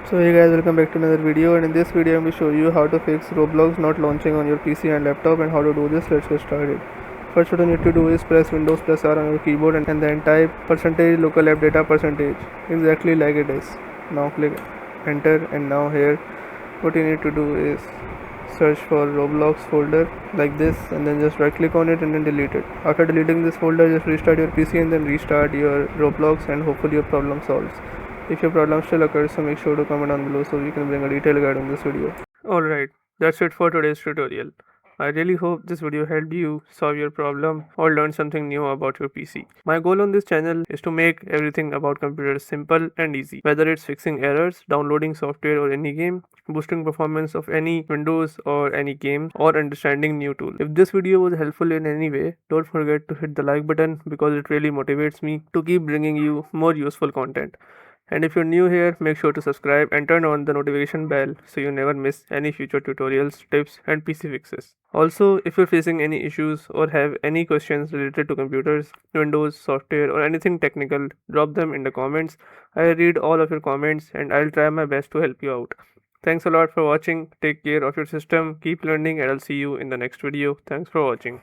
So hey guys, welcome back to another video, and in this video I'm going to show you how to fix Roblox not launching on your PC and laptop. And how to do this, let's get started. First, what you need to do is press Windows plus R on your keyboard and then type percentage local app data percentage, exactly like it is. Now click enter, and now here what you need to do is search for Roblox folder like this, and then just right click on it and then delete it. After deleting this folder, just restart your PC and then restart your Roblox, and hopefully your problem solves. If your problem still occurs, so make sure to comment down below so we can bring a detailed guide on this video. Alright, that's it for today's tutorial. I really hope this video helped you solve your problem or learn something new about your PC. My goal on this channel is to make everything about computers simple and easy, whether it's fixing errors, downloading software or any game, boosting performance of any Windows or any game, or understanding new tools. If this video was helpful in any way, don't forget to hit the like button because it really motivates me to keep bringing you more useful content. And if you're new here, make sure to subscribe and turn on the notification bell so you never miss any future tutorials, tips, and PC fixes. Also, if you're facing any issues or have any questions related to computers, Windows, software, or anything technical, drop them in the comments. I read all of your comments and I'll try my best to help you out. Thanks a lot for watching. Take care of your system, keep learning, and I'll see you in the next video. Thanks for watching.